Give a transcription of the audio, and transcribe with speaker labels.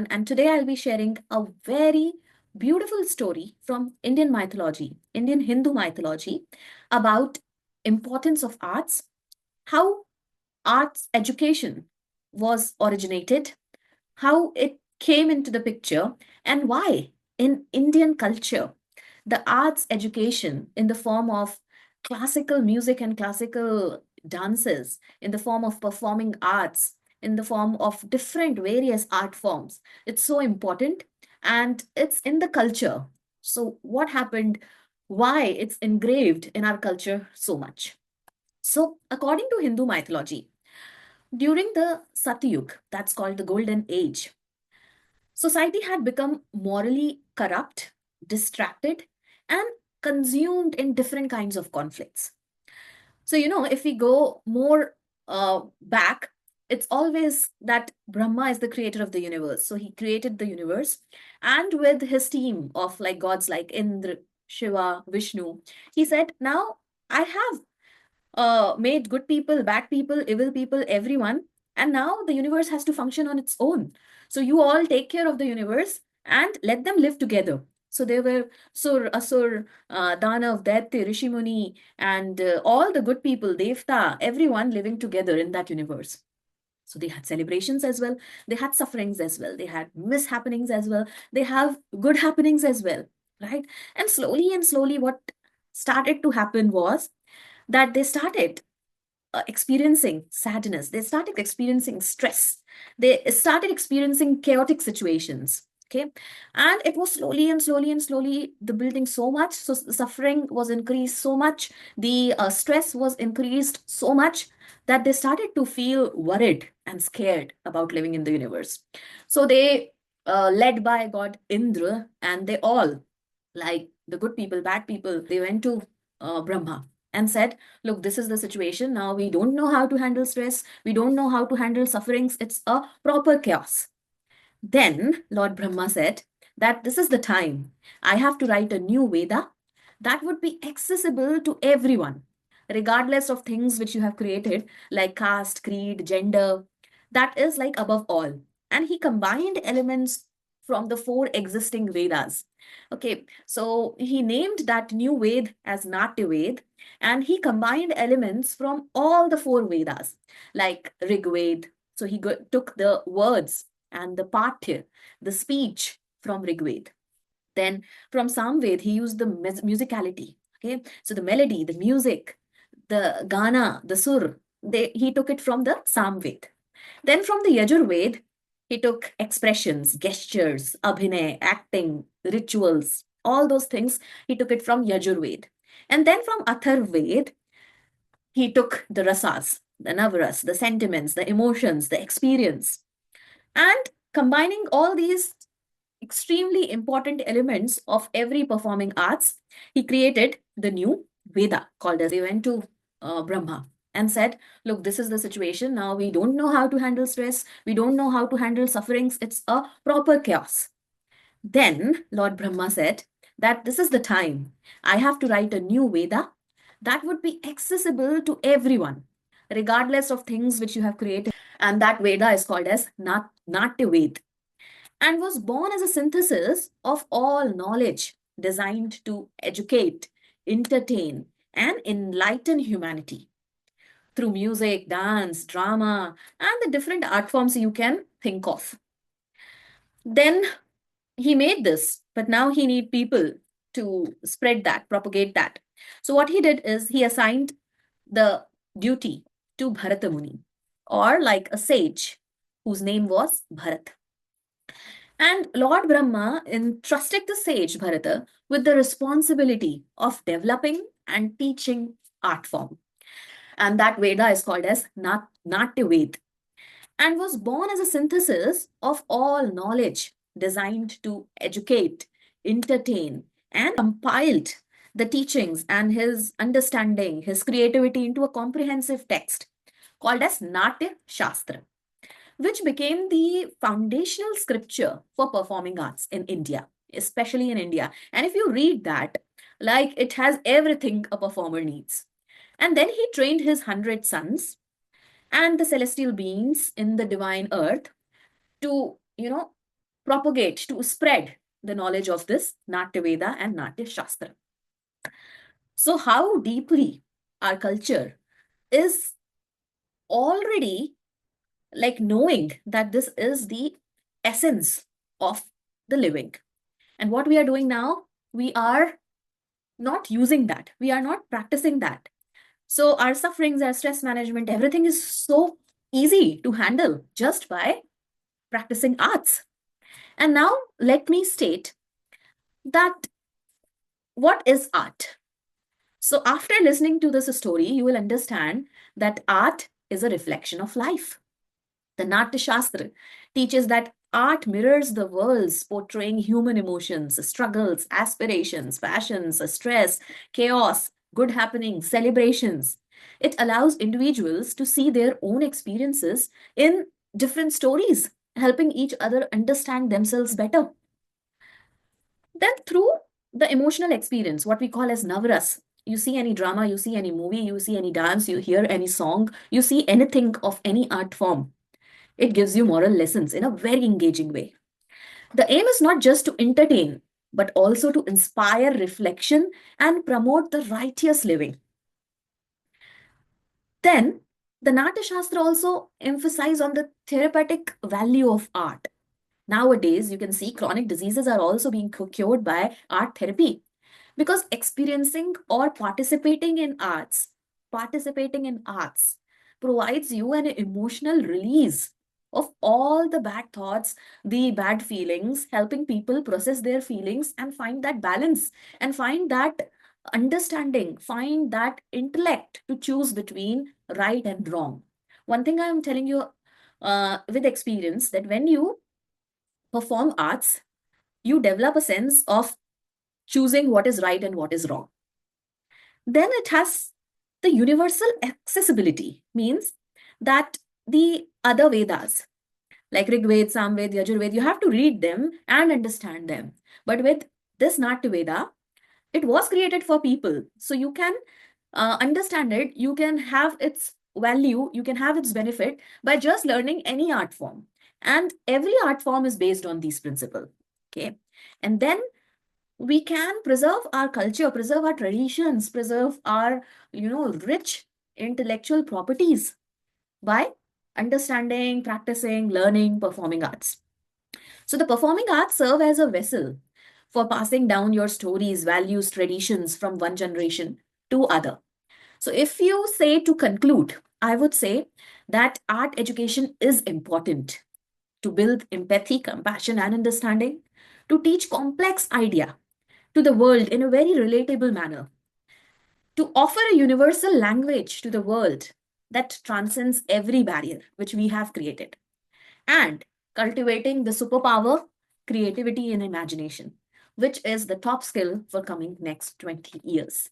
Speaker 1: And today I'll be sharing a very beautiful story from Indian mythology, Indian Hindu mythology, about importance of arts, how arts education was originated, how it came into the picture, and why in Indian culture the arts education in the form of classical music and classical dances, in the form of performing arts, in the form of different various art forms, it's so important and it's in the culture. So what happened, why it's engraved in our culture so much? So according to Hindu mythology, during the Satyug, that's called the golden age, society had become morally corrupt, distracted, and consumed in different kinds of conflicts. So, if we go more back, it's always that Brahma is the creator of the universe. So, he created the universe, and with his team of like gods like Indra, Shiva, Vishnu, he said, now I have made good people, bad people, evil people, everyone. And now the universe has to function on its own. So you all take care of the universe and let them live together. So there were Sur, Asur, Danav, Daitya, Rishi Muni, and all the good people, Devta, everyone living together in that universe. So they had celebrations as well. They had sufferings as well. They had mishappenings as well. They have good happenings as well, right? And slowly, what started to happen was that they started experiencing sadness, they started experiencing stress, they started experiencing chaotic situations. Okay. And it was slowly the building so much. So the suffering was increased so much, the stress was increased so much that they started to feel worried and scared about living in the universe. So they, led by God Indra, and they all, like the good people, bad people, they went to Brahma and said, look, this is the situation. Now we don't know how to handle stress. We don't know how to handle sufferings. It's a proper chaos. Then Lord Brahma said that this is the time. I have to write a new Veda that would be accessible to everyone, regardless of things which you have created, like caste, creed, gender. That is like above all. And he combined elements from the four existing Vedas. Okay, so he named that new Ved as Natya Ved, and he combined elements from all the four Vedas, like Rig Ved. So he took the words and the Pathya, the speech from Rig Ved. Then from Samved, he used the musicality. Okay, so the melody, the music, the Gana, the Sur, he took it from the Samved. Then from the Yajurved, he took expressions, gestures, abhinay, acting, rituals, all those things. He took it from Yajurved. And then from Atharved, he took the rasas, the navaras, the sentiments, the emotions, the experience. And combining all these extremely important elements of every performing arts, he created the new Veda called as. They went to Brahma and said, look, this is the situation. Now we don't know how to handle stress. We don't know how to handle sufferings. It's a proper chaos. Then Lord Brahma said that this is the time. I have to write a new Veda that would be accessible to everyone, regardless of things which you have created. And that Veda is called as Natya Veda, and was born as a synthesis of all knowledge designed to educate, entertain, and enlighten humanity through music, dance, drama, and the different art forms you can think of. Then he made this, but now he need people to spread that, propagate that. So what he did is he assigned the duty to Bharata Muni, or like a sage whose name was Bharat. And Lord Brahma entrusted the sage Bharata with the responsibility of developing and teaching art form. And that Veda is called as Natya Veda, and was born as a synthesis of all knowledge designed to educate, entertain, and compiled the teachings and his understanding, his creativity into a comprehensive text called as Natya Shastra, which became the foundational scripture for performing arts in India, especially in India. And if you read that, like it has everything a performer needs. And then he trained his 100 sons and the celestial beings in the divine earth to, propagate, to spread the knowledge of this Natya Veda and Natya Shastra. So, how deeply our culture is already like knowing that this is the essence of the living. And what we are doing now, we are not using that, we are not practicing that. So, our sufferings, our stress management, everything is so easy to handle just by practicing arts. And now, let me state that what is art? So, after listening to this story, you will understand that art is a reflection of life. The Natya Shastra teaches that art mirrors the worlds, portraying human emotions, struggles, aspirations, passions, stress, chaos, good happenings, celebrations. It allows individuals to see their own experiences in different stories, helping each other understand themselves better. Then, through the emotional experience, what we call as navras, you see any drama, you see any movie, you see any dance, you hear any song, you see anything of any art form. It gives you moral lessons in a very engaging way. The aim is not just to entertain, but also to inspire reflection and promote the righteous living. Then, the Natya Shastra also emphasize on the therapeutic value of art. Nowadays, you can see chronic diseases are also being cured by art therapy because experiencing or participating in arts provides you an emotional release of all the bad thoughts, the bad feelings, helping people process their feelings and find that balance and find that understanding, find that intellect to choose between right and wrong. One thing I am telling you with experience, that when you perform arts, you develop a sense of choosing what is right and what is wrong. Then it has the universal accessibility, means that the other Vedas, like Rig Ved, Samved, Yajurved, you have to read them and understand them. But with this Natya Veda, it was created for people. So you can understand it, you can have its value, you can have its benefit by just learning any art form. And every art form is based on these principles. Okay. And then we can preserve our culture, preserve our traditions, preserve our, rich intellectual properties by understanding, practicing, learning, performing arts. So the performing arts serve as a vessel for passing down your stories, values, traditions from one generation to other. So if you say to conclude, I would say that art education is important to build empathy, compassion, and understanding, to teach complex idea to the world in a very relatable manner, to offer a universal language to the world that transcends every barrier which we have created, and cultivating the superpower, creativity, and imagination, which is the top skill for coming next 20 years.